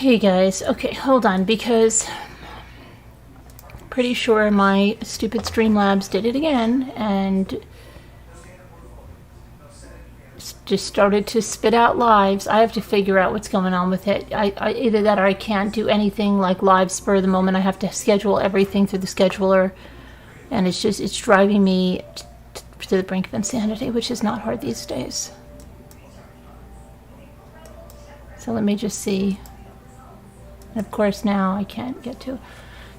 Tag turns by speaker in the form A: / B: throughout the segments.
A: Hey guys, okay, hold on, because pretty sure my stupid Streamlabs did it again and just started to spit out lives. I have to figure out what's going on with it. Either that or I can't do anything like live spur of the moment. I have to schedule everything through the scheduler, and it's driving me to the brink of insanity, which is not hard these days. So let me just see. And of course now I can't get to.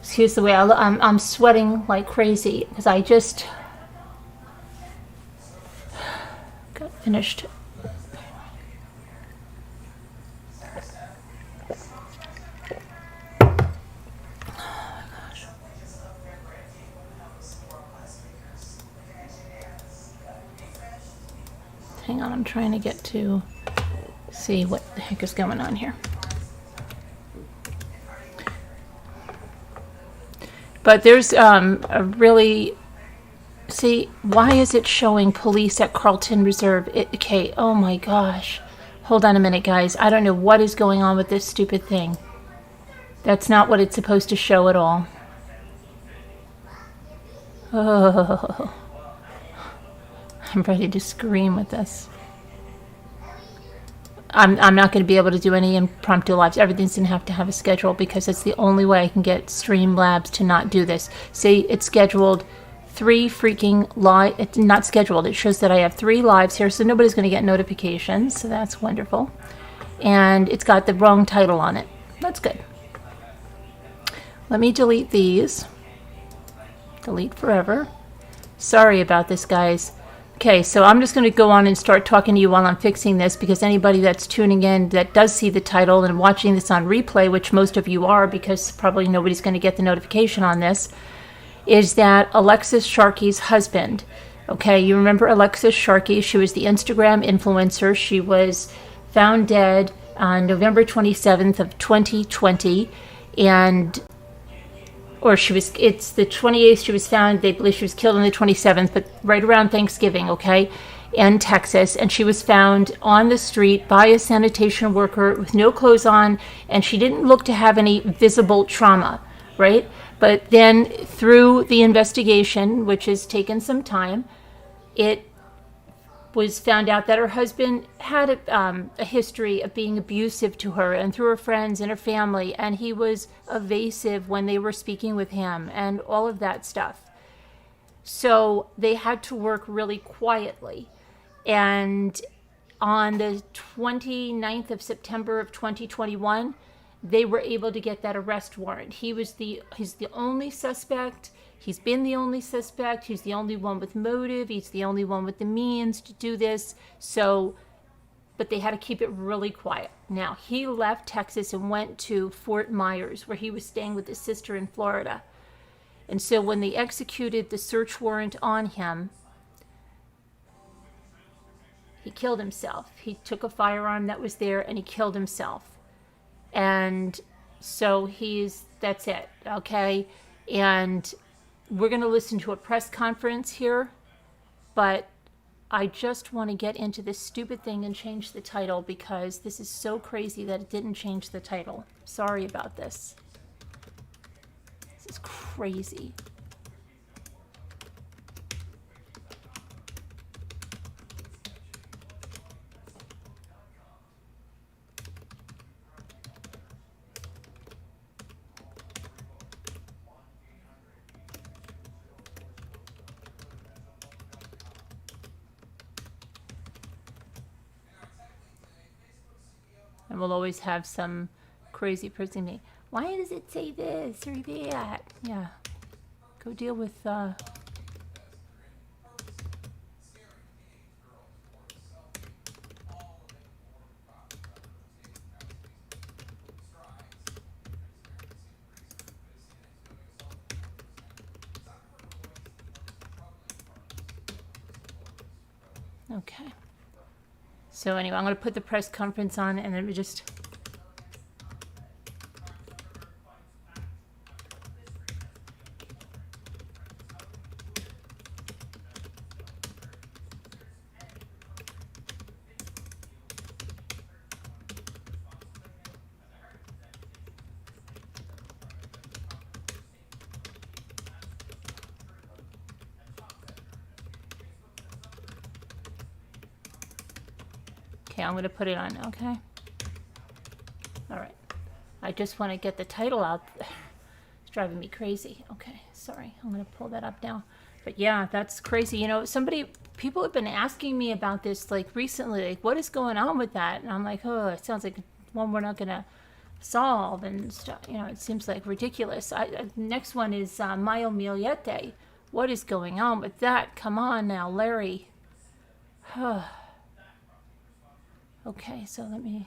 A: Excuse the way I'm sweating like crazy because I just got finished. Hang on, I'm trying to get to see what the heck is going on here. But there's a really... See, why is it showing police at Carlton Reserve? Okay, oh my gosh. Hold on a minute, guys. I don't know what is going on with this stupid thing. That's not what it's supposed to show at all. Oh, I'm ready to scream with this. I'm not going to be able to do any impromptu lives. Everything's going to have a schedule because it's the only way I can get Streamlabs to not do this. See, it's scheduled 3 freaking live. It's not scheduled. It shows that I have 3 lives here, so nobody's going to get notifications. So that's wonderful. And it's got the wrong title on it. That's good. Let me delete these. Delete forever. Sorry about this, guys. Okay, so I'm just going to go on and start talking to you while I'm fixing this, because anybody that's tuning in that does see the title and watching this on replay, which most of you are because probably nobody's going to get the notification on this, is that Alexis Sharkey's husband. Okay, you remember Alexis Sharkey? She was the Instagram influencer. She was found dead on November 27th of 2020, and... or it's the 28th she was found. They believe she was killed on the 27th, but right around Thanksgiving, okay, in Texas. And she was found on the street by a sanitation worker with no clothes on, and she didn't look to have any visible trauma, right? But then through the investigation, which has taken some time, it was found out that her husband had a history of being abusive to her and through her friends and her family, and he was evasive when they were speaking with him and all of that stuff. So they had to work really quietly. And on the 29th of September of 2021, they were able to get that arrest warrant. He's the only suspect. He's been the only suspect. He's the only one with motive. He's the only one with the means to do this. So, but they had to keep it really quiet. Now, he left Texas and went to Fort Meyers, where he was staying with his sister in Florida. And so when they executed the search warrant on him, he killed himself. He took a firearm that was there and he killed himself. And so that's it, okay? And we're going to listen to a press conference here, but I just want to get into this stupid thing and change the title because this is so crazy that it didn't change the title. Sorry about this. This is crazy. And we'll always have some crazy person me. Why does it say this or that? Yeah. Go deal with... Okay. So anyway, I'm going to put the press conference on and then we just... Okay, I'm going to put it on, okay? All right. I just want to get the title out. It's driving me crazy. Okay, sorry. I'm going to pull that up now. But yeah, that's crazy. You know, people have been asking me about this like recently, like what is going on with that? And I'm like, oh, it sounds like one we're not going to solve and stuff. You know, it seems like ridiculous. Next one is Mayo Miliete. What is going on with that? Come on now, Larry. Okay, so let me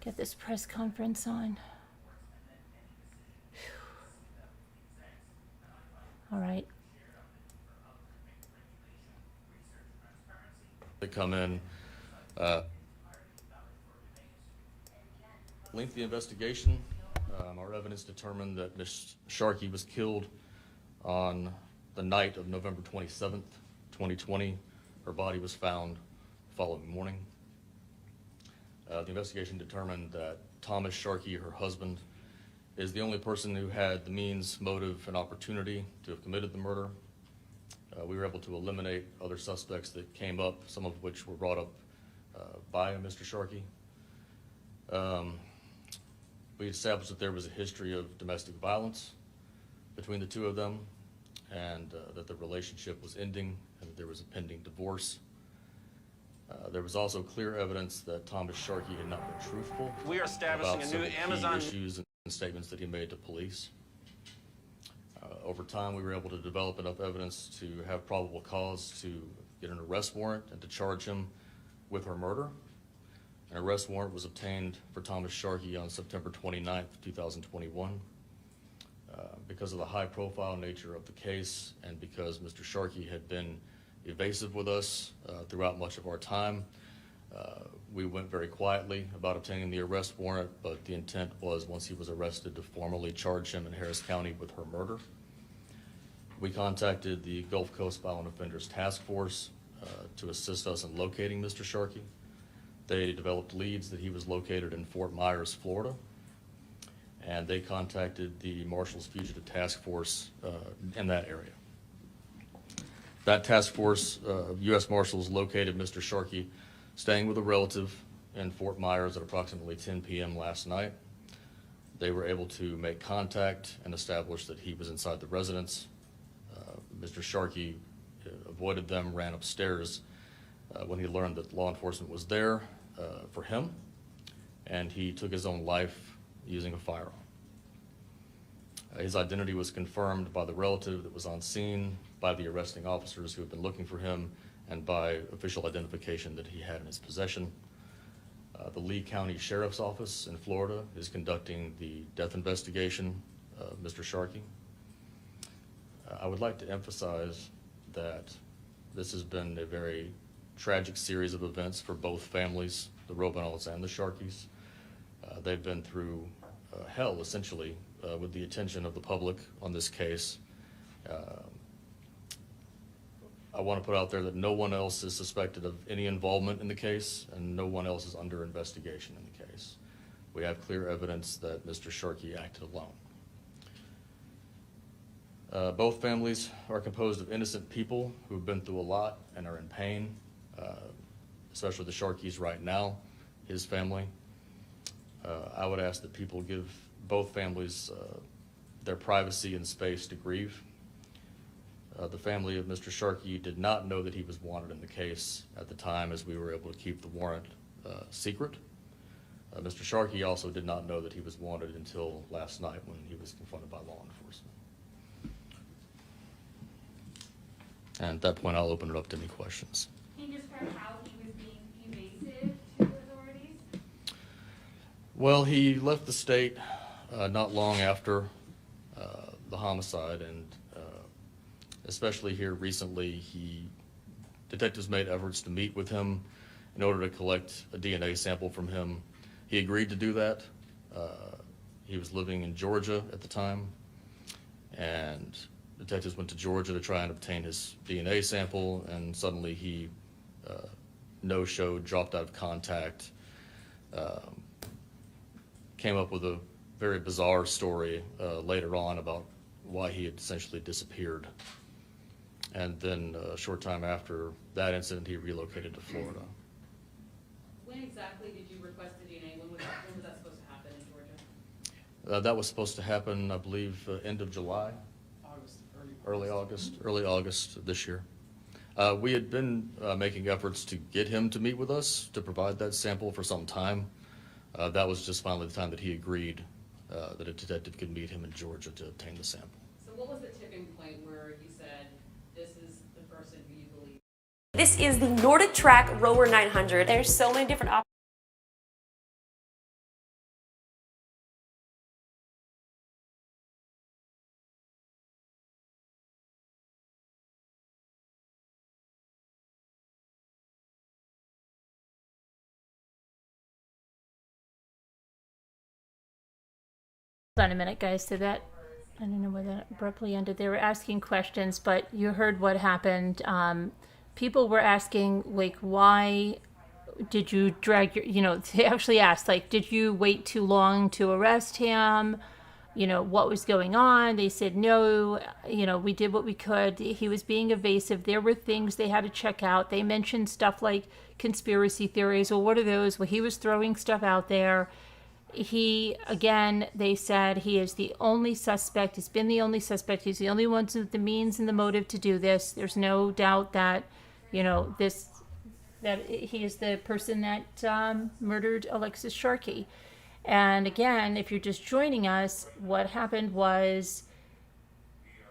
A: get this press conference on. All right.
B: They come in, lengthy investigation. Our evidence determined that Ms. Sharkey was killed on the night of November 27th, 2020. Her body was found the following morning. The investigation determined that Thomas Sharkey, her husband, is the only person who had the means, motive, and opportunity to have committed the murder. We were able to eliminate other suspects that came up, some of which were brought up by Mr. Sharkey. We established that there was a history of domestic violence between the two of them, and that the relationship was ending, and that there was a pending divorce. There was also clear evidence that Thomas Sharkey had not been truthful.
C: We are establishing
B: about
C: a new Amazon
B: issues and statements that he made to police. Over time, we were able to develop enough evidence to have probable cause to get an arrest warrant and to charge him with her murder. An arrest warrant was obtained for Thomas Sharkey on September 29th, 2021. Because of the high-profile nature of the case and because Mr. Sharkey had been evasive with us throughout much of our time, we went very quietly about obtaining the arrest warrant, but the intent was, once he was arrested, to formally charge him in Harris County with her murder. We contacted the Gulf Coast Violent Offenders Task Force to assist us in locating Mr. Sharkey. They developed leads that he was located in Fort Meyers, Florida, and they contacted the Marshals Fugitive Task Force in that area. That task force, U.S. Marshals, located Mr. Sharkey staying with a relative in Fort Meyers at approximately 10 p.m. last night. They were able to make contact and establish that he was inside the residence. Mr. Sharkey avoided them, ran upstairs when he learned that law enforcement was there for him, and he took his own life using a firearm. His identity was confirmed by the relative that was on scene, by the arresting officers who had been looking for him, and by official identification that he had in his possession. The Lee County Sheriff's Office in Florida is conducting the death investigation of Mr. Sharkey. I would like to emphasize that this has been a very tragic series of events for both families, the Robanals and the Sharkeys. They've been through hell, essentially, with the attention of the public on this case. I want to put out there that no one else is suspected of any involvement in the case, and no one else is under investigation in the case. We have clear evidence that Mr. Sharkey acted alone. Both families are composed of innocent people who have been through a lot and are in pain, especially the Sharkeys right now, his family. I would ask that people give both families their privacy and space to grieve. The family of Mr. Sharkey did not know that he was wanted in the case at the time, as we were able to keep the warrant secret. Mr. Sharkey also did not know that he was wanted until last night when he was confronted by law enforcement. And at that point, I'll open it up to any questions.
D: Can you describe how he was being evasive to authorities?
B: Well, he left the state not long after the homicide, and especially here recently, detectives made efforts to meet with him in order to collect a DNA sample from him. He agreed to do that. He was living in Georgia at the time, and detectives went to Georgia to try and obtain his DNA sample, and suddenly he no-showed, dropped out of contact, came up with a very bizarre story later on about why he had essentially disappeared. And then a short time after that incident, he relocated to Florida.
C: When exactly did you request the DNA? When was that supposed to happen in Georgia?
B: That was supposed to happen, I believe, end of July, early August this year. We had been making efforts to get him to meet with us to provide that sample for some time. That was just finally the time that he agreed that a detective could meet him in Georgia to obtain the sample.
C: So what was the tipping point where you said, this is the person who you believe?
E: This is the Nordic Track Rower 900. There's so many different options.
A: Hold on a minute, guys. So that, I don't know where that abruptly ended. They were asking questions, but you heard what happened. People were asking, like, why did you drag your, they actually asked, like, did you wait too long to arrest him? What was going on? They said, no, we did what we could. He was being evasive. There were things they had to check out. They mentioned stuff like conspiracy theories. Well, what are those? Well, he was throwing stuff out there. They said he is the only suspect. He's been the only suspect. He's the only one with the means and the motive to do this. There's no doubt that, that he is the person that murdered Alexis Sharkey. And again, if you're just joining us, what happened was,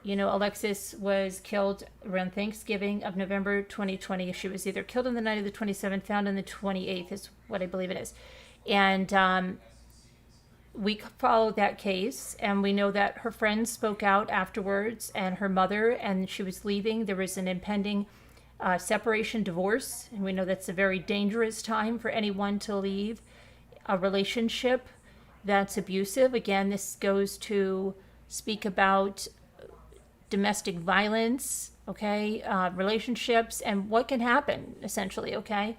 A: Alexis was killed around Thanksgiving of November 2020. She was either killed on the night of the 27th, found on the 28th is what I believe it is. And we followed that case, and we know that her friends spoke out afterwards, and her mother, and she was leaving. There was an impending separation, divorce, and we know that's a very dangerous time for anyone to leave a relationship that's abusive. Again, this goes to speak about domestic violence, okay, relationships, and what can happen, essentially, okay?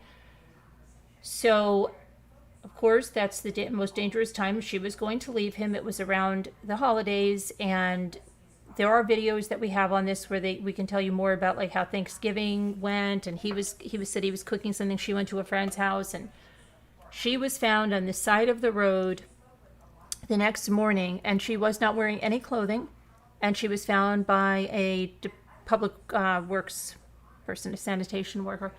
A: So, of course, that's the most dangerous time. She was going to leave him. It was around the holidays, and there are videos that we have on this where we can tell you more about like how Thanksgiving went, and he said he was cooking something. She went to a friend's house, and she was found on the side of the road the next morning, and she was not wearing any clothing, and she was found by a public works person, a sanitation worker,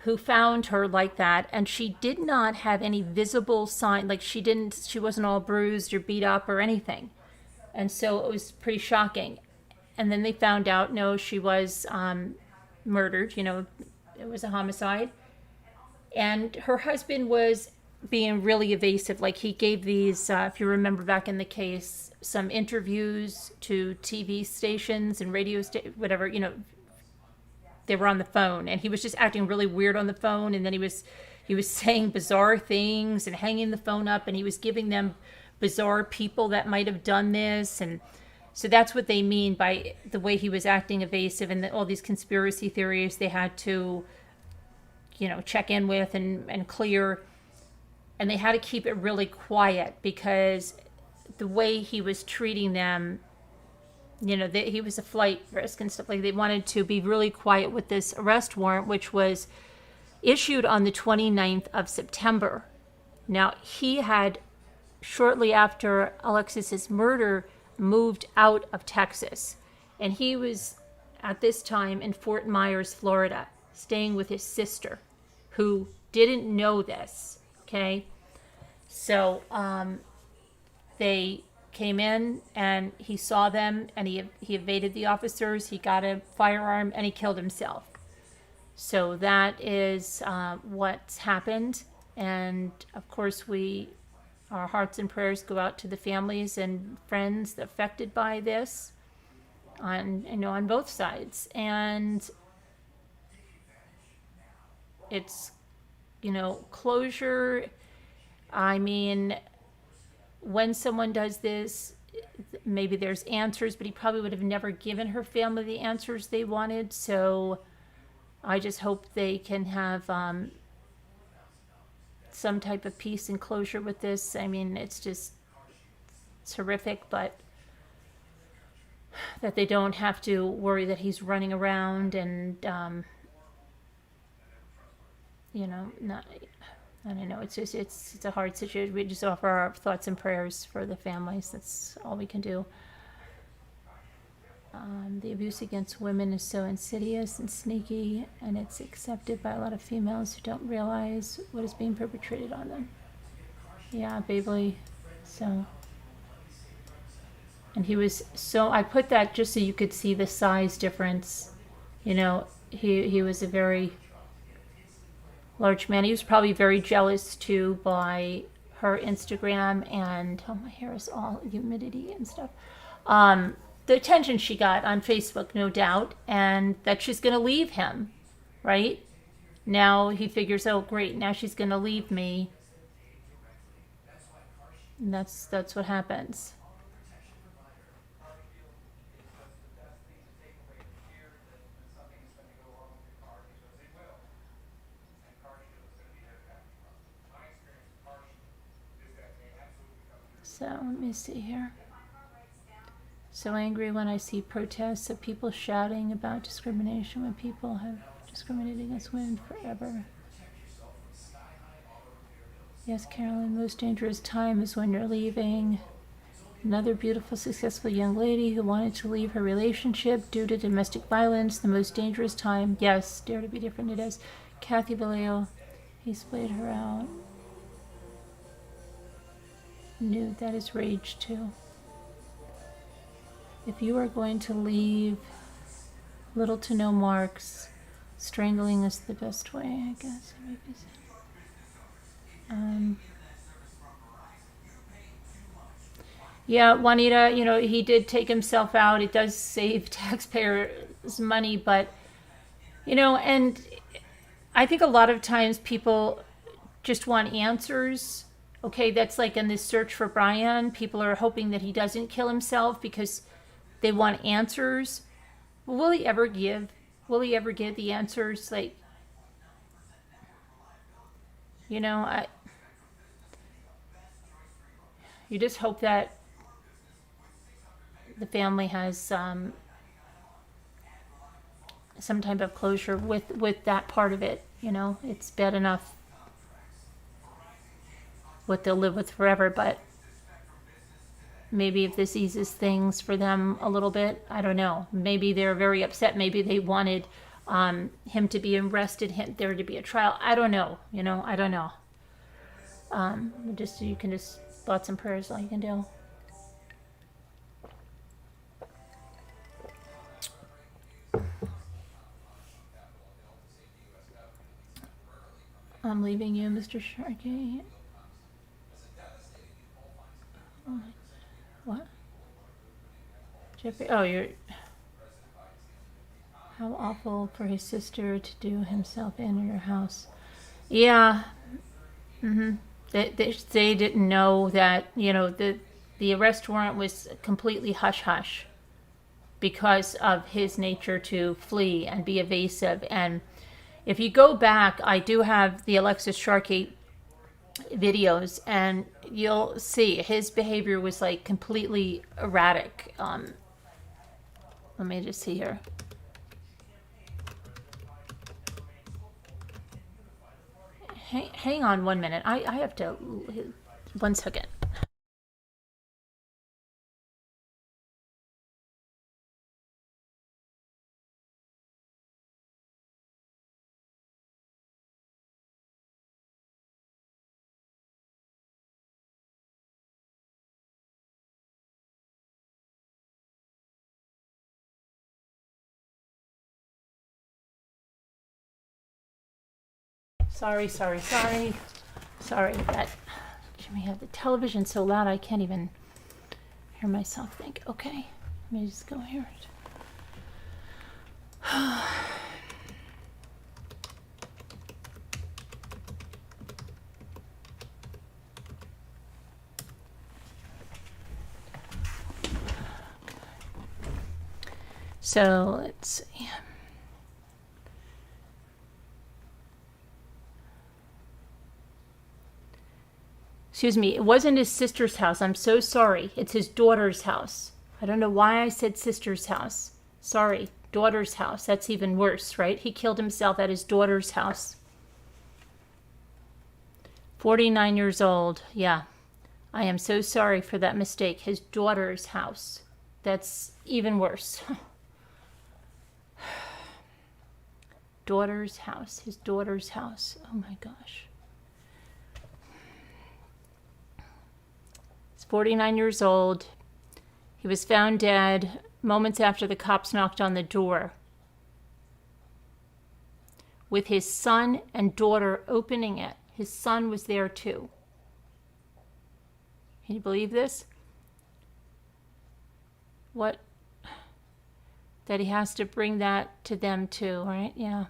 A: who found her like that, and she did not have any visible sign, like she wasn't all bruised or beat up or anything. And so it was pretty shocking. And then they found out, no, she was murdered, it was a homicide. And her husband was being really evasive. Like he gave these, if you remember back in the case, some interviews to TV stations and radio whatever, they were on the phone, and he was just acting really weird on the phone. And then he was saying bizarre things and hanging the phone up, and he was giving them bizarre people that might have done this. And so that's what they mean by the way he was acting evasive, and all these conspiracy theories they had to, check in with and clear. And they had to keep it really quiet because the way he was treating them, he was a flight risk and stuff. Like they wanted to be really quiet with this arrest warrant, which was issued on the 29th of September. Now, he had, shortly after Alexis's murder, moved out of Texas. And he was, at this time, in Fort Meyers, Florida, staying with his sister, who didn't know this, okay? So they came in, and he saw them, and he evaded the officers. He got a firearm, and he killed himself. So that is what's happened. And of course, our hearts and prayers go out to the families and friends affected by this, on both sides. And it's, closure. I mean, when someone does this, maybe there's answers, but he probably would have never given her family the answers they wanted. So I just hope they can have some type of peace and closure with this. I mean, it's horrific, but that they don't have to worry that he's running around and, you know, not, I don't know. It's just, it's a hard situation. We just offer our thoughts and prayers for the families. That's all we can do. The abuse against women is so insidious and sneaky, and it's accepted by a lot of females who don't realize what is being perpetrated on them. Yeah, baby. So, and he was so, I put that just so you could see the size difference. You know, he was a very large man. He was probably very jealous too by her Instagram and, oh, my hair is all humidity and stuff. The attention she got on Facebook, no doubt, and that she's going to leave him, right? Now he figures, oh, great, now she's going to leave me. And that's what happens. So let me see here. So angry when I see protests of people shouting about discrimination when people have discriminated against women forever. Yes, Carolyn, most dangerous time is when you're leaving. Another beautiful, successful young lady who wanted to leave her relationship due to domestic violence. The most dangerous time. Yes, dare to be different it is. Kathy Vallejo, he splayed her out. Nude, that is rage too. If you are going to leave little to no marks, strangling is the best way, I guess. Yeah, Juanita, you know, he did take himself out. It does save taxpayers money, but, you know, and I think a lot of times people just want answers. Okay, that's like in this search for Brian, people are hoping that he doesn't kill himself because they want answers. But will he ever give the answers? Like, you know, you just hope that the family has some type of closure with that part of it. You know, it's bad enough what they'll live with forever, but maybe if this eases things for them a little bit, I don't know. Maybe they're very upset. Maybe they wanted him to be arrested, there to be a trial. I don't know. You know, I don't know. You can just thoughts and prayers, all you can do. I'm leaving you, Mr. Sharkey. What? Jeffrey, oh, you're... How awful for his sister to do himself in your house. Yeah. Mm-hmm. They didn't know that, you know, the arrest warrant was completely hush-hush because of his nature to flee and be evasive. And if you go back, I do have the Alexis Sharkey videos, and you'll see his behavior was like completely erratic. Let me just see here. Hang on 1 minute. I have to... 1 second. Sorry. That Jimmy had the television so loud I can't even hear myself think. Okay, let me just go here. So let's see. Excuse me, it wasn't his sister's house. I'm so sorry. It's his daughter's house. I don't know why I said sister's house. Sorry, daughter's house. That's even worse, right? He killed himself at his daughter's house. 49 years old. Yeah. I am so sorry for that mistake. His daughter's house. That's even worse. Daughter's house. His daughter's house. Oh my gosh. He's 49 years old. He was found dead moments after the cops knocked on the door, with his son and daughter opening it. His son was there too. Can you believe this? What? That he has to bring that to them too, right? Yeah.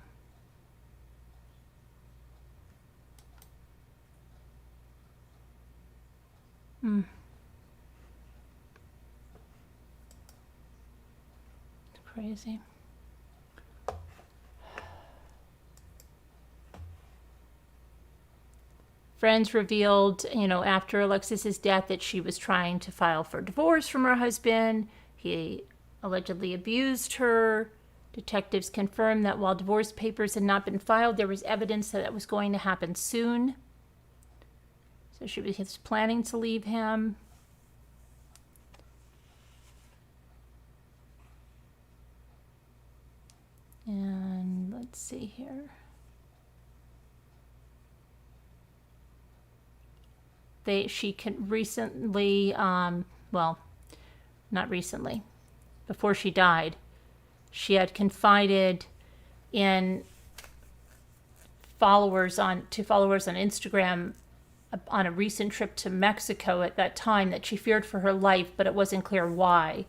A: It's crazy. Friends revealed, after Alexis's death, that she was trying to file for divorce from her husband. He allegedly abused her. Detectives confirmed that while divorce papers had not been filed, there was evidence that it was going to happen soon. So she was planning to leave him. And let's see here. She recently, well, not recently, before she died, she had confided in followers on Instagram on a recent trip to Mexico at that time that she feared for her life, but it wasn't clear why.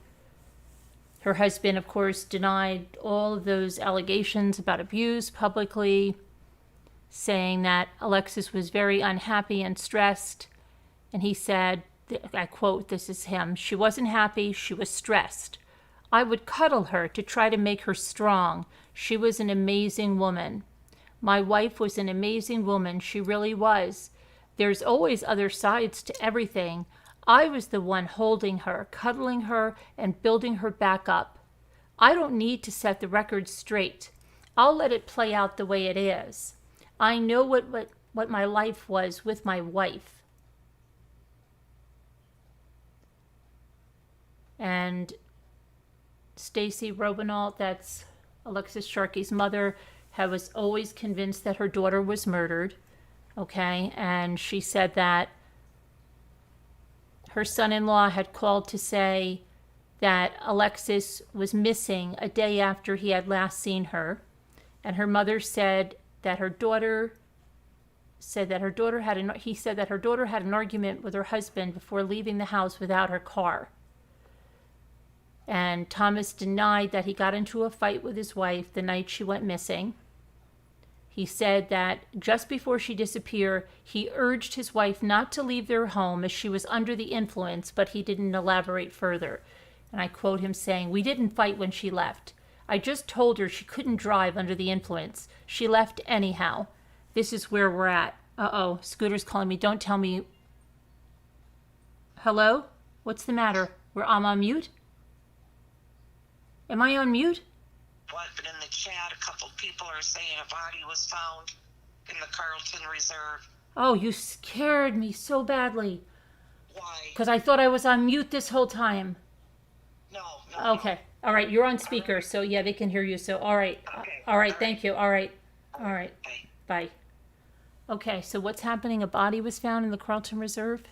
A: Her husband, of course, denied all of those allegations about abuse publicly, saying that Alexis was very unhappy and stressed. And he said, I quote, this is him, "She wasn't happy, she was stressed. I would cuddle her to try to make her strong. She was an amazing woman. My wife was an amazing woman, she really was. There's always other sides to everything. I was the one holding her, cuddling her, and building her back up. I don't need to set the record straight. I'll let it play out the way it is. I know what my life was with my wife." And Stacy Robinault, that's Alexis Sharkey's mother, was always convinced that her daughter was murdered. Okay, and she said that her son-in-law had called to say that Alexis was missing a day after he had last seen her, and her mother said that her daughter had an argument with her husband before leaving the house without her car. And Thomas denied that he got into a fight with his wife the night she went missing. He said that just before she disappeared, he urged his wife not to leave their home as she was under the influence, but he didn't elaborate further. And I quote him saying, "We didn't fight when she left. I just told her she couldn't drive under the influence. She left anyhow. This is where we're at." Uh-oh, Scooter's calling me. Don't tell me. Hello? What's the matter? I'm on mute? Am I on mute?
F: What? But in the chat, a couple people are saying a body was found in the Carlton Reserve.
A: Oh, you scared me so badly.
F: Why?
A: Because I thought I was on mute this whole time.
F: No.
A: Okay. All right. You're on speaker, so yeah, they can hear you. So, all right.
F: Okay.
A: All right. Thank you. All right.
F: Bye.
A: Bye. Okay. So what's happening? A body was found in the Carlton Reserve.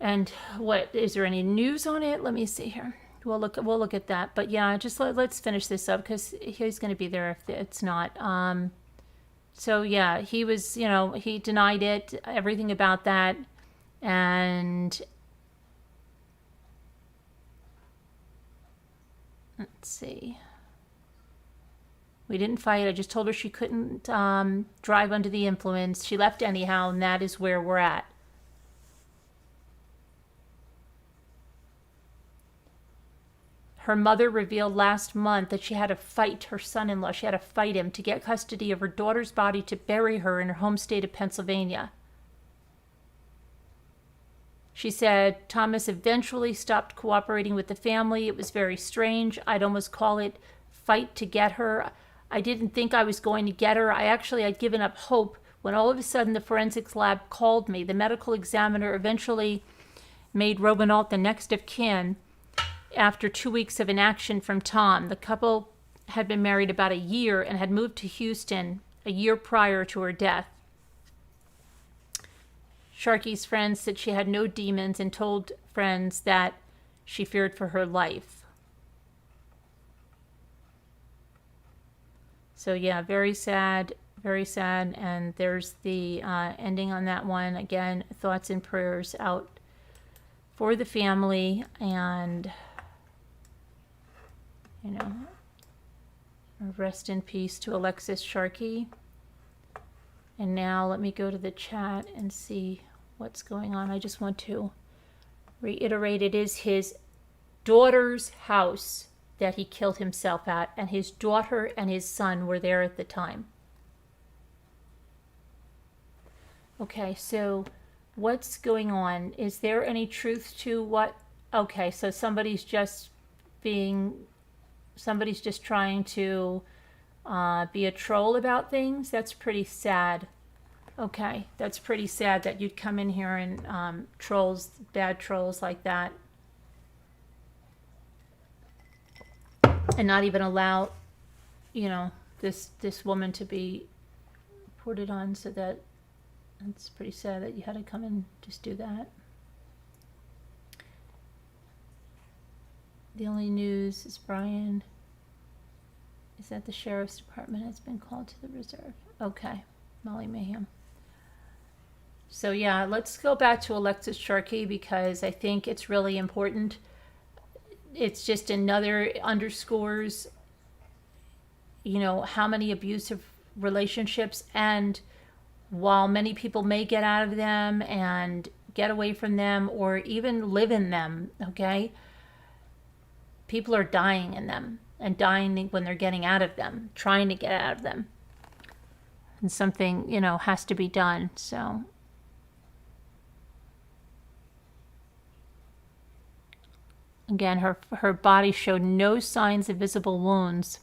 A: And what? Is there any news on it? Let me see here. We'll look at that. But yeah, just let's finish this up because he's going to be there if it's not. So yeah, he was, he denied it, everything about that. And let's see. We didn't fight. I just told her she couldn't drive under the influence. She left anyhow, and that is where we're at. Her mother revealed last month that she had to fight her son-in-law. She had to fight him to get custody of her daughter's body to bury her in her home state of Pennsylvania. She said, Thomas eventually stopped cooperating with the family. It was very strange. I'd almost call it fight to get her. I didn't think I was going to get her. I'd given up hope when all of a sudden the forensics lab called me. The medical examiner eventually made Robinault the next of kin after 2 weeks of inaction from Tom. The couple had been married about a year and had moved to Houston a year prior to her death. Sharkey's friends said she had no demons and told friends that she feared for her life. So yeah, very sad, and there's the ending on that one. Again, thoughts and prayers out for the family, and rest in peace to Alexis Sharkey. And now let me go to the chat and see what's going on. I just want to reiterate, it is his daughter's house that he killed himself at, and his daughter and his son were there at the time. Okay, so what's going on? Is there any truth to what? Okay, so somebody's just trying to be a troll about things. That's pretty sad. Okay, that's pretty sad that you'd come in here and bad trolls like that, and not even allow, this woman to be reported on. So that's pretty sad that you had to come and just do that. The only news is Brian is that the sheriff's department has been called to the reserve. Okay, Molly Mayhem. So yeah, let's go back to Alexis Sharkey, because I think it's really important. It's just another underscores, how many abusive relationships, and while many people may get out of them and get away from them or even live in them, okay, people are dying in them, and dying when they're getting out of them, trying to get out of them. And something, has to be done. So again, her body showed no signs of visible wounds.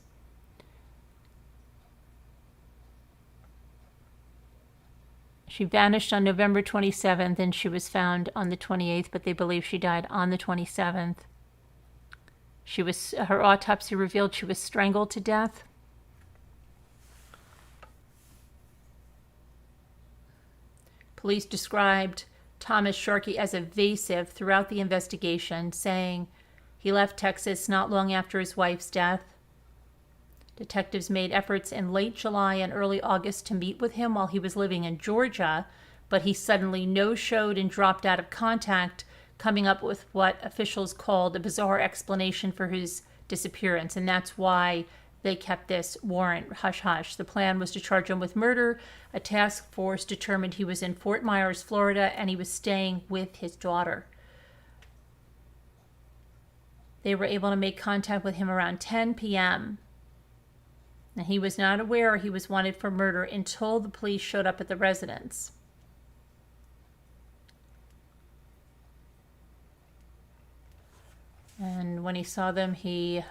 A: She vanished on November 27th, and she was found on the 28th, but they believe she died on the 27th. Her autopsy revealed she was strangled to death. Police described Thomas Sharkey as evasive throughout the investigation, saying he left Texas not long after his wife's death. Detectives made efforts in late July and early August to meet with him while he was living in Georgia, but he suddenly no-showed and dropped out of contact, coming up with what officials called a bizarre explanation for his disappearance. And that's why they kept this warrant hush-hush. The plan was to charge him with murder. A task force determined he was in Fort Myers, Florida, and he was staying with his daughter. They were able to make contact with him around 10 p.m. And he was not aware he was wanted for murder until the police showed up at the residence. And when he saw them, he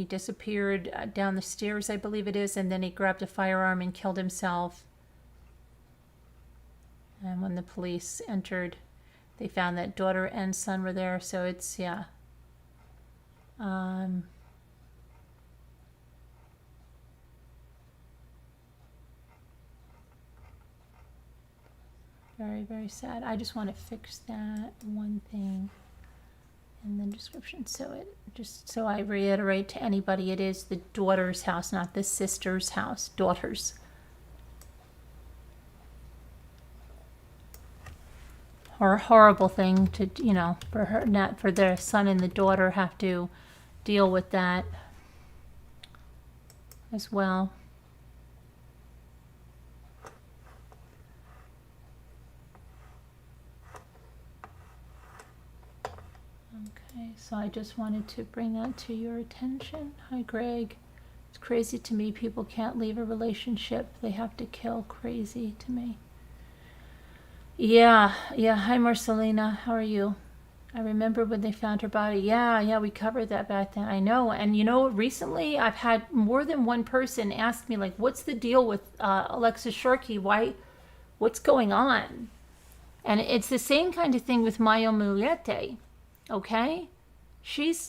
A: disappeared down the stairs, I believe it is, and then he grabbed a firearm and killed himself. And when the police entered, they found that daughter and son were there. So it's, yeah. Very, very sad. I just want to fix that one thing in the description. So I reiterate to anybody, it is the daughter's house, not the sister's house. Daughter's. Horrible thing to, for her, not for their son and the daughter have to deal with that as well. Okay, so I just wanted to bring that to your attention. Hi, Greg. It's crazy to me. People can't leave a relationship. They have to kill. Crazy to me. Yeah. Hi, Marcelina. How are you? I remember when they found her body. Yeah, we covered that back then. I know. And recently I've had more than one person ask me, like, what's the deal with Alexis Sharkey? What's going on? And it's the same kind of thing with Mayo Muliete, okay?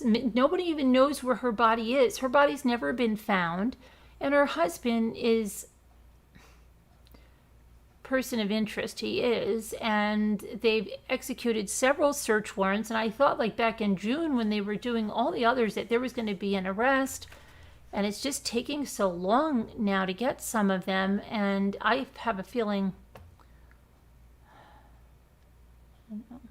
A: Nobody even knows where her body is. Her body's never been found. And her husband is person of interest. He is. And they've executed several search warrants. And I thought, like, back in June when they were doing all the others, that there was going to be an arrest. And it's just taking so long now to get some of them. And I have a feeling... I don't know.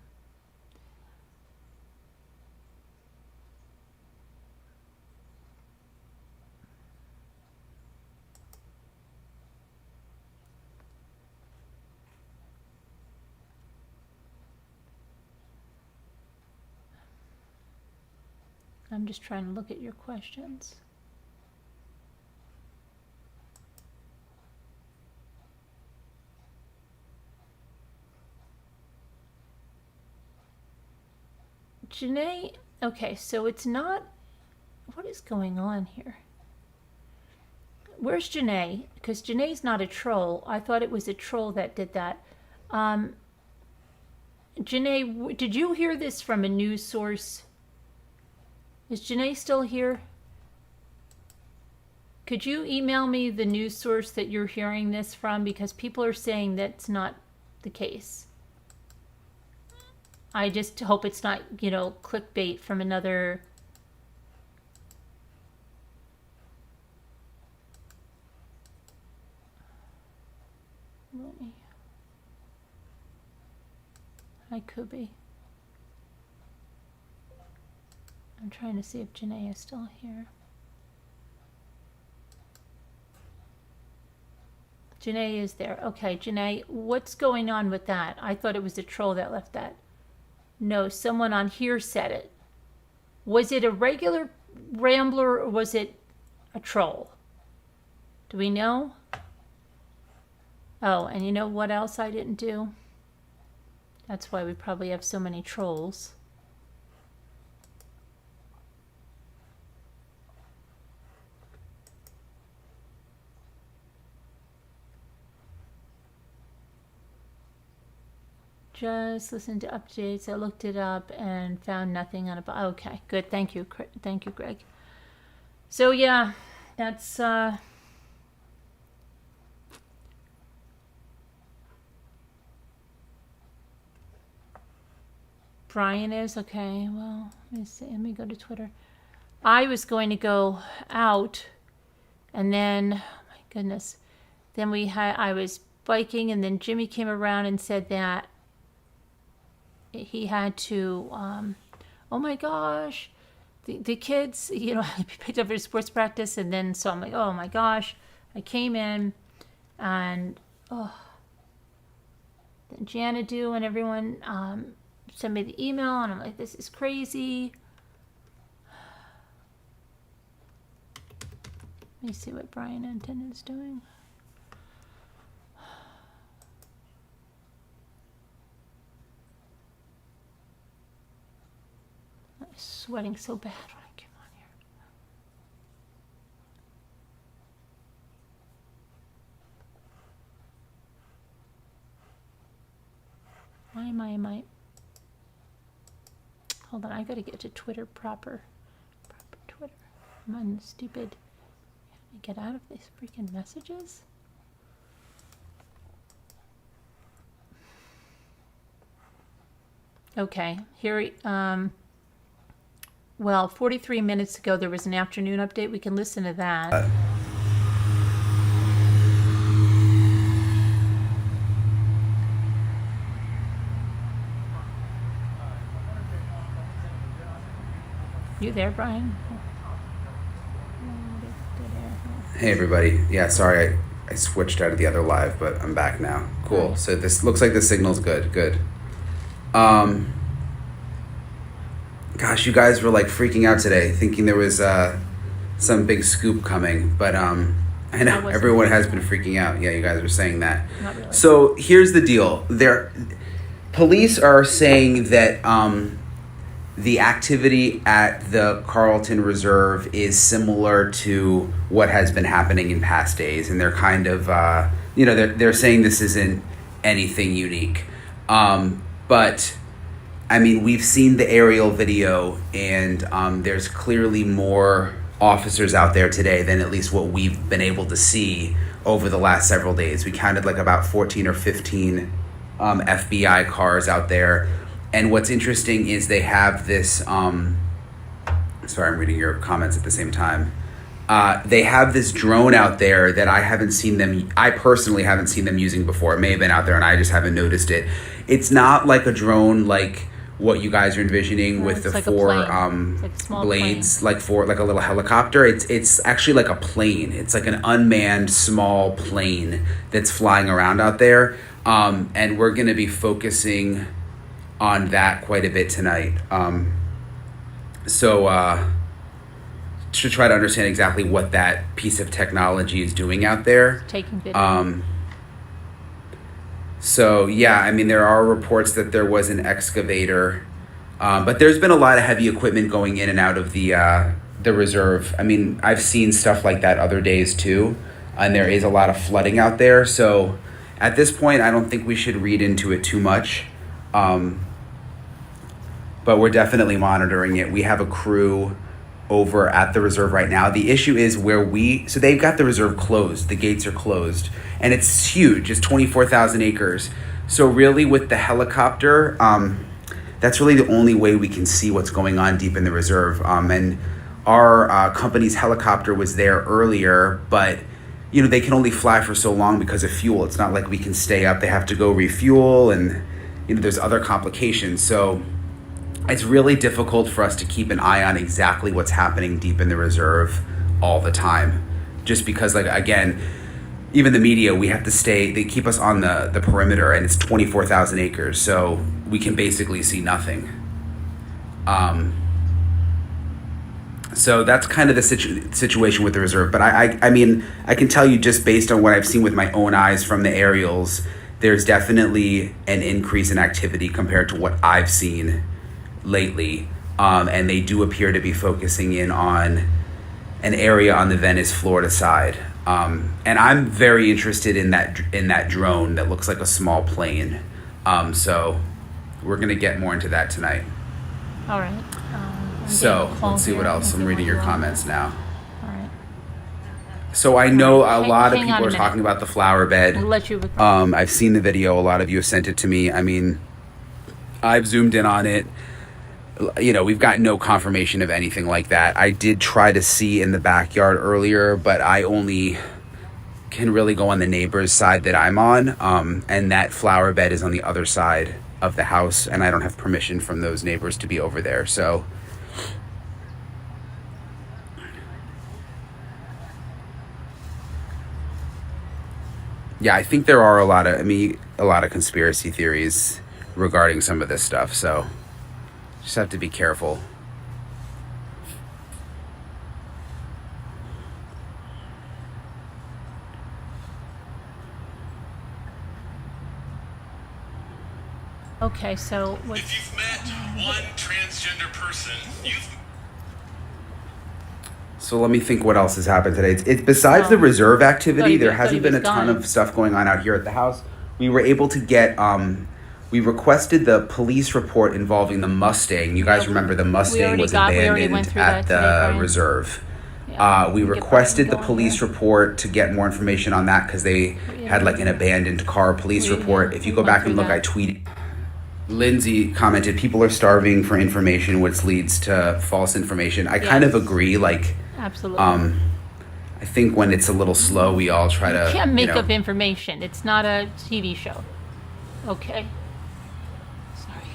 A: I'm just trying to look at your questions. Janae, okay, so it's not, what is going on here? Where's Janae? Because Janae's not a troll. I thought it was a troll that did that. Janae, did you hear this from a news source? Is Janae still here? Could you email me the news source that you're hearing this from? Because people are saying that's not the case. I just hope it's not, clickbait from another... I could be. I'm trying to see if Janae is still here. Janae is there. Okay, Janae, what's going on with that? I thought it was a troll that left that. No, someone on here said it. Was it a regular rambler or was it a troll? Do we know? Oh, and you know what else I didn't do? That's why we probably have so many trolls. Just listen to updates. I looked it up and found nothing on it. Okay, good. Thank you. Thank you, Greg. So yeah, that's Brian is okay. Well, let me see. Let me go to Twitter. I was going to go out, and then, oh my goodness, then I was biking, and then Jimmy came around and said that he had to, oh my gosh, the kids, picked up for sports practice, and then so I'm like, oh my gosh, I came in, and then Janadu and everyone sent me the email, and I'm like, this is crazy. Let me see what Brian Anton is doing. I'm sweating so bad when I came on here. Why am I? Hold on, I gotta get to Twitter proper Twitter. I'm on stupid. Get out of these freaking messages. Okay, here, well, 43 minutes ago there was an afternoon update. We can listen to that. You there, Brian?
G: Hey everybody. Yeah, sorry I switched out of the other live, but I'm back now. Cool.
A: Right.
G: So this looks like the signal's good. Good. Gosh, you guys were like freaking out today, thinking there was some big scoop coming, but I know
A: wasn't
G: everyone has
A: freaking
G: been
A: out.
G: freaking out. Yeah, you guys are saying that.
A: Not really.
G: So here's the deal. Police are saying that the activity at the Carlton Reserve is similar to what has been happening in past days, and they're kind of, they're saying this isn't anything unique. But I mean, we've seen the aerial video, and there's clearly more officers out there today than at least what we've been able to see over the last several days. We counted like about 14 or 15 FBI cars out there. And what's interesting is they have this, sorry, I'm reading your comments at the same time. They have this drone out there that I personally haven't seen them using before. It may have been out there and I just haven't noticed it. It's not like a drone like what you guys are envisioning with the
A: like a
G: four
A: plane. It's like a small
G: blades, like a little helicopter. It's actually like a plane. It's like an unmanned small plane that's flying around out there. And we're going to be focusing on that quite a bit tonight. To try to understand exactly what that piece of technology is doing out there.
A: Taking video.
G: So yeah, I mean, there are reports that there was an excavator, but there's been a lot of heavy equipment going in and out of the reserve. I mean, I've seen stuff like that other days too, and there is a lot of flooding out there. So at this point, I don't think we should read into it too much. But we're definitely monitoring it. We have a crew over at the reserve right now. The issue is so they've got the reserve closed. The gates are closed, and it's huge. It's 24,000 acres. So really with the helicopter, that's really the only way we can see what's going on deep in the reserve. And our company's helicopter was there earlier, but they can only fly for so long because of fuel. It's not like we can stay up. They have to go refuel, and there's other complications. So it's really difficult for us to keep an eye on exactly what's happening deep in the reserve all the time. Just because, like, again, even the media, we have to they keep us on the perimeter, and it's 24,000 acres, so we can basically see nothing. So that's kind of the situation with the reserve. But I mean, I can tell you just based on what I've seen with my own eyes from the aerials, there's definitely an increase in activity compared to what I've seen lately, and they do appear to be focusing in on an area on the Venice, Florida side, and I'm very interested in that drone that looks like a small plane. So we're gonna get more into that tonight.
A: All right.
G: So let's see what else. I'm reading your comments now.
A: All right.
G: So I know a
A: Hang-
G: lot of
A: hang on
G: people
A: a
G: are
A: minute.
G: talking about the flower bed.
A: We'll let you.
G: I've seen the video. A lot of you have sent it to me. I mean, I've zoomed in on it. We've got no confirmation of anything like that. I did try to see in the backyard earlier, but I only can really go on the neighbor's side that I'm on. And that flower bed is on the other side of the house, and I don't have permission from those neighbors to be over there. So yeah, I think there are a lot of conspiracy theories regarding some of this stuff. So just have to be careful.
A: Okay, so
H: If you've met one transgender person,
G: So let me think what else has happened today. It's besides the reserve activity, there hasn't been a ton of stuff going on out here at the house. We were able to get, we requested the police report involving the Mustang. You guys remember the Mustang was abandoned at the reserve. We requested the police report to get more information on that because they had like an abandoned car police report. If you go back and look, I tweeted. Lindsay commented, people are starving for information, which leads to false information. I kind of agree. Like,
A: absolutely.
G: I think when it's a little slow, we all try to.
A: You can't make up information. It's not a TV show. Okay. Sorry.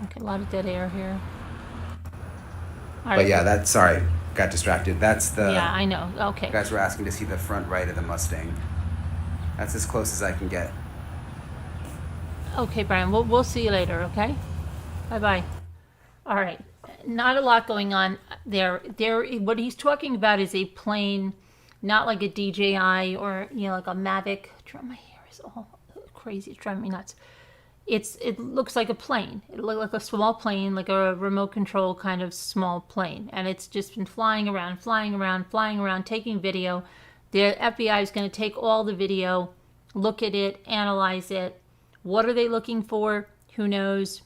A: Okay, a lot of dead air here. All
G: But
A: right.
G: yeah, got distracted. That's the.
A: Yeah, I know. Okay.
G: You guys were asking to see the front right of the Mustang. That's as close as I can get.
A: Okay, Brian. We'll see you later. Okay. Bye bye. All right. not a lot going on there. What he's talking about is a plane, not like a DJI or like a Mavic. My hair is all crazy. It's driving me nuts. It looks like a plane. It looked like a small plane, like a remote control kind of small plane, and it's just been flying around, taking video. The FBI is going to take all the video, look at it, analyze it. What are they looking for? Who knows?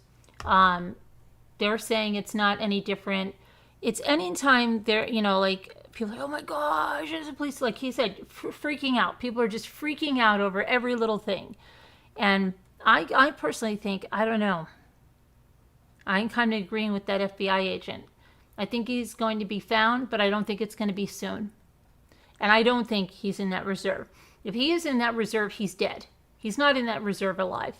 A: They're saying it's not any different. It's anytime they're, like people are like, oh my gosh, there's a police, like he said, freaking out. People are just freaking out over every little thing. And I personally think, I don't know. I'm kind of agreeing with that FBI agent. I think he's going to be found, but I don't think it's going to be soon. And I don't think he's in that reserve. If he is in that reserve, he's dead. He's not in that reserve alive.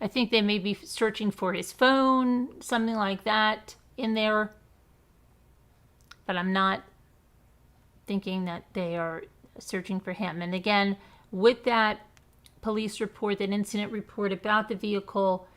A: I think they may be searching for his phone, something like that in there. But I'm not thinking that they are searching for him. And again, with that police report, that incident report about the vehicle,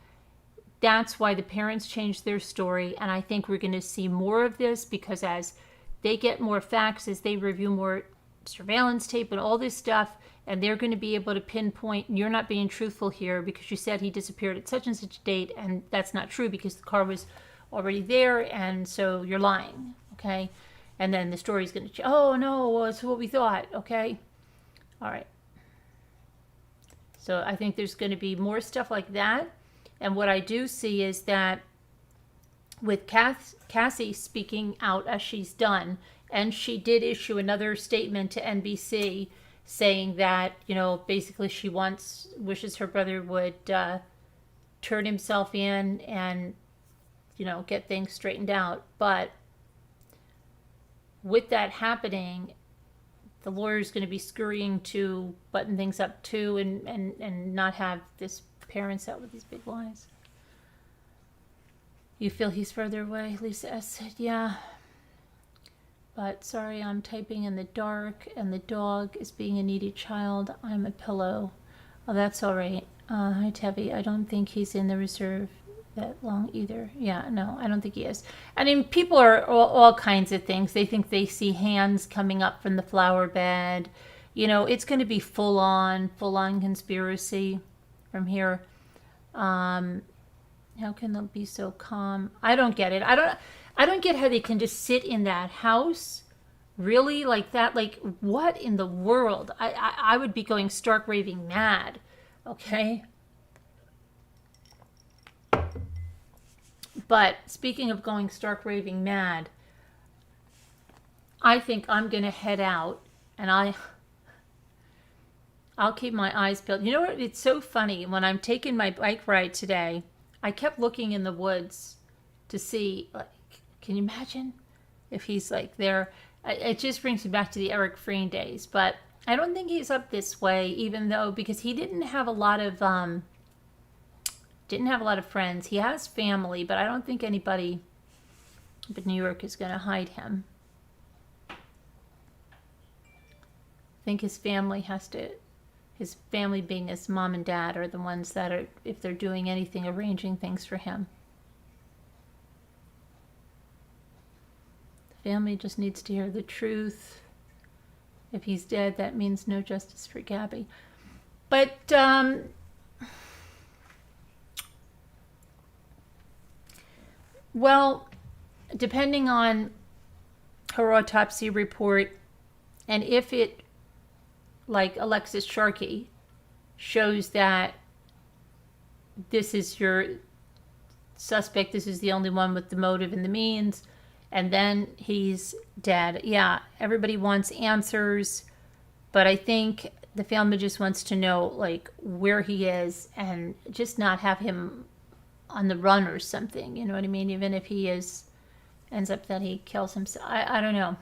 A: that's why the parents changed their story. And I think we're going to see more of this because as they get more facts, as they review more surveillance tape and all this stuff, and they're going to be able to pinpoint, you're not being truthful here because you said he disappeared at such and such a date, and that's not true because the car was already there, and so you're lying, okay? And then the story's going to, oh no, it's what we thought, okay? All right. So I think there's going to be more stuff like that, and what I do see is that with Cassie speaking out as she's done, and she did issue another statement to NBC saying that, basically she wishes her brother would turn himself in and, get things straightened out. But with that happening, the lawyer's going to be scurrying to button things up too and not have this parents out with these big lies. You feel he's further away? Lisa S. said, yeah. But sorry, I'm typing in the dark, and the dog is being a needy child. I'm a pillow. Oh, that's all right. Hi, Tevi. I don't think he's in the reserve that long either. Yeah, no, I don't think he is. I mean, people are all kinds of things. They think they see hands coming up from the flower bed. It's going to be full-on conspiracy from here. How can they be so calm? I don't get it. I don't get how they can just sit in that house, really, like that. Like, what in the world? I would be going stark raving mad, okay? But speaking of going stark raving mad, I think I'm going to head out, and I'll keep my eyes peeled. You know what? It's so funny. When I'm taking my bike ride today, I kept looking in the woods to see, like, can you imagine if he's like there? It just brings me back to the Eric Freen days. But I don't think he's up this way, even though, because he didn't have a lot of friends. He has family, but I don't think anybody but New York is going to hide him. I think his family his family being his mom and dad are the ones that are, if they're doing anything, arranging things for him. Family just needs to hear the truth. If he's dead, that means no justice for Gabby. But well, depending on her autopsy report, and if it, like Alexis Sharkey, shows that this is your suspect, this is the only one with the motive and the means, and then he's dead. Yeah, everybody wants answers, but I think the family just wants to know, like, where he is and just not have him on the run or something, you know what I mean? Even if he ends up that he kills himself. I don't know.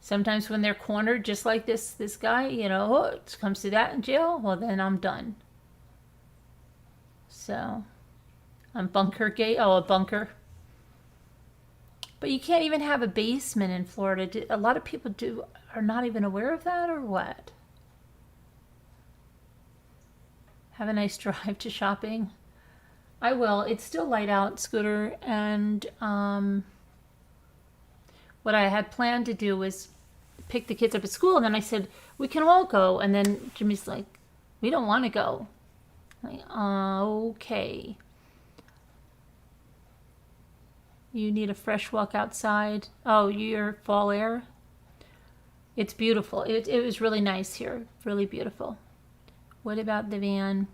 A: Sometimes when they're cornered, just like this guy, it comes to that in jail, well, then I'm done. So, I'm bunker gate. Oh, a bunker. But you can't even have a basement in Florida. A lot of people are not even aware of that, or what? Have a nice drive to shopping. I will. It's still light out, Scooter, and what I had planned to do was pick the kids up at school, and then I said, we can all go, and then Jimmy's like, we don't want to go. I'm like, okay. You need a fresh walk outside. Oh, your fall air? It's beautiful. It was really nice here. Really beautiful. What about the van?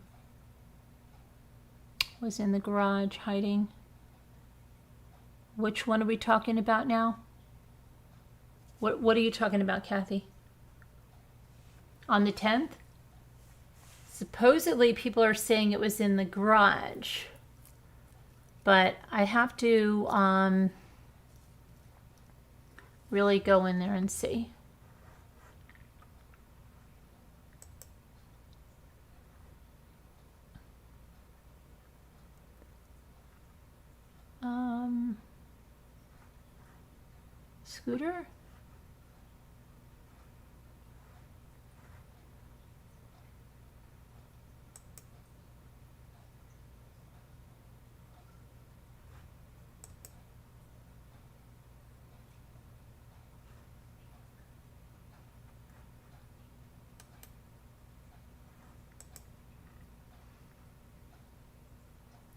A: Was in the garage hiding. Which one are we talking about now? What are you talking about, Kathy? On the 10th? Supposedly people are saying it was in the garage. But I have to really go in there and see. Scooter?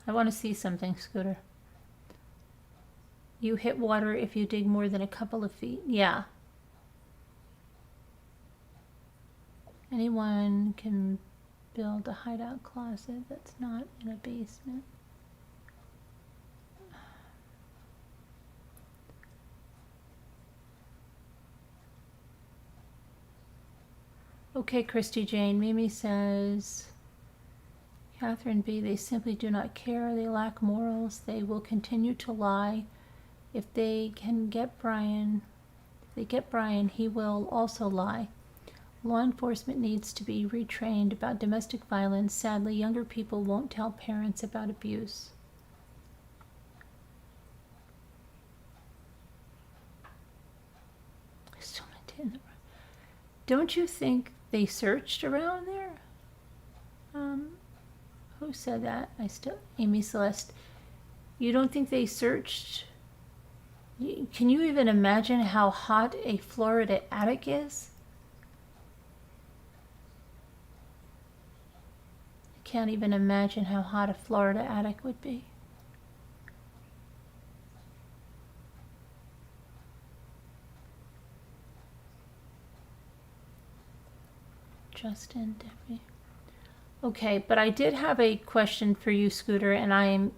A: I want to see something, Scooter. You hit water if you dig more than a couple of feet. Yeah. Anyone can build a hideout closet that's not in a basement. Okay, Christy Jane. Mimi says, Catherine B., they simply do not care. They lack morals. They will continue to lie. If they get Brian, he will also lie. Law enforcement needs to be retrained about domestic violence. Sadly, younger people won't tell parents about abuse. I still maintain the. Don't you think they searched around there? Who said that? Amy Celeste. You don't think they searched? Can you even imagine how hot a Florida attic is? I can't even imagine how hot a Florida attic would be. Justin, Debbie. Okay, but I did have a question for you, Scooter, and I'm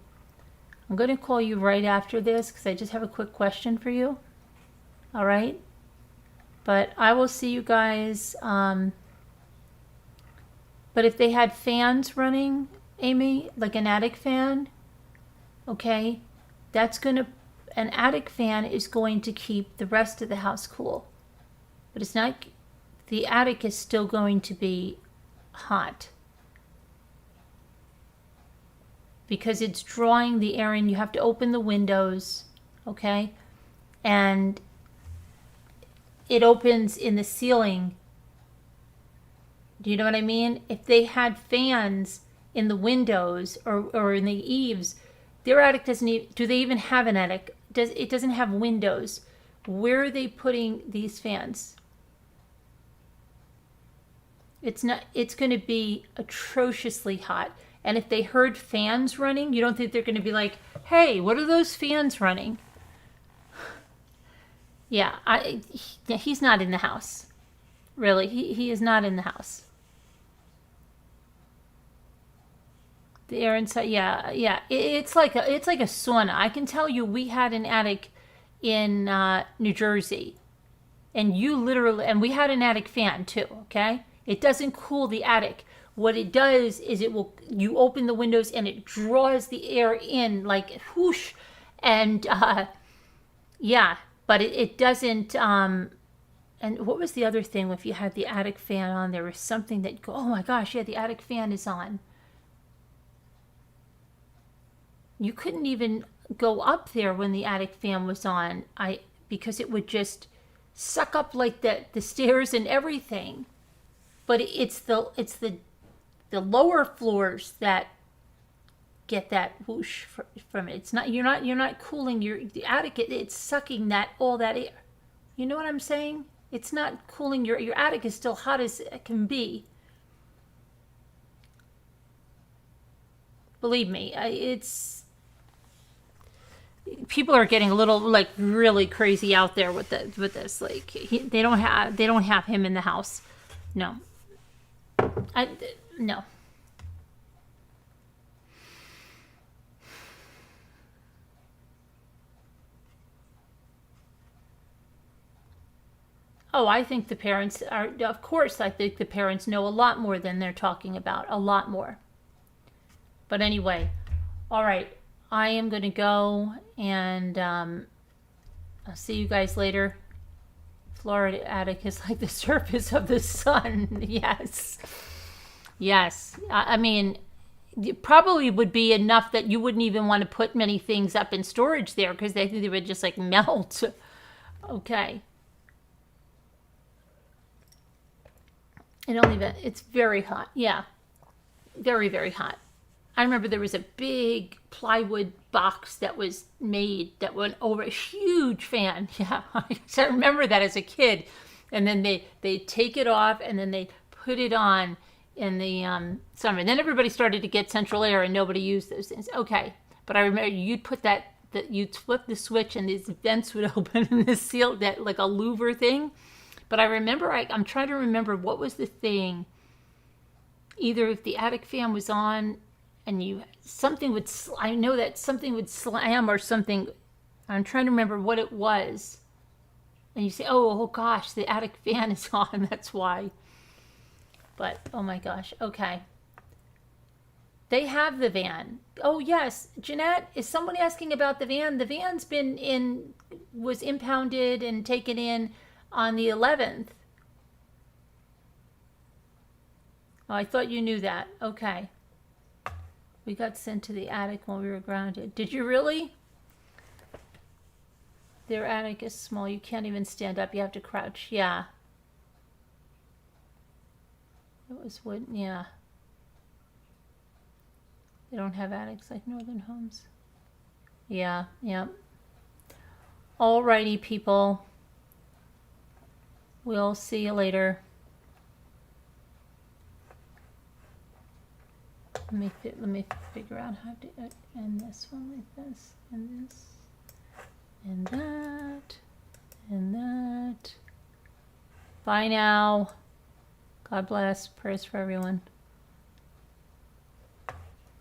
A: going to call you right after this because I just have a quick question for you. All right? But I will see you guys. But if they had fans running, Amy, like an attic fan, okay, an attic fan is going to keep the rest of the house cool. But it's not, the attic is still going to be hot. Because it's drawing the air in. You have to open the windows, okay? And it opens in the ceiling. Do you know what I mean? If they had fans in the windows or in the eaves, their attic doesn't even, do they even have an attic? It doesn't have windows. Where are they putting these fans? It's going to be atrociously hot. And if they heard fans running, you don't think they're going to be like, hey, what are those fans running? Yeah, he's not in the house. Really, he is not in the house. The air inside, yeah. It's like a sauna. I can tell you, we had an attic in New Jersey, and we had an attic fan too. Okay, it doesn't cool the attic. What it does is you open the windows and it draws the air in like whoosh, and yeah, but it doesn't. And what was the other thing? If you had the attic fan on, there was something that oh my gosh, yeah, the attic fan is on. You couldn't even go up there when the attic fan was on, because it would just suck up like the stairs and everything. But it's the lower floors that get that whoosh from it. It's not, you're not cooling the attic. It's sucking all that air. You know what I'm saying? It's not cooling your attic is still hot as it can be. Believe me, people are getting a little like really crazy out there with this. Like they don't have him in the house. No. No. Oh, I think the parents are, of course, I think the parents know a lot more than they're talking about. A lot more. But anyway, all right. I am going to go, and I'll see you guys later. Florida attic is like the surface of the sun. Yes. Yes. I mean, it probably would be enough that you wouldn't even want to put many things up in storage there because they would just like melt. Okay. It's very hot. Yeah. Very, very hot. I remember there was a big plywood box that was made that went over a huge fan. Yeah, I remember that as a kid. And then they take it off and then they put it on in the summer. And then everybody started to get central air and nobody used those things. Okay, but I remember you'd put you'd flip the switch and these vents would open and this seal that like a louver thing. But I remember I'm trying to remember what was the thing. Either if the attic fan was on. And something would slam or something. I'm trying to remember what it was. And you say, oh gosh, the attic fan is on. That's why. But, oh my gosh. Okay. They have the van. Oh yes. Jeanette, is someone asking about the van? The van's was impounded and taken in on the 11th. Oh, I thought you knew that. Okay. We got sent to the attic when we were grounded. Did you really? Their attic is small. You can't even stand up. You have to crouch. Yeah. It was wood. Yeah. They don't have attics like northern homes. Yeah. Yeah. Alrighty, people. We'll see you later. Let me figure out how to end this one like this, and this, and that, and that. Bye now. God bless. Prayers for everyone.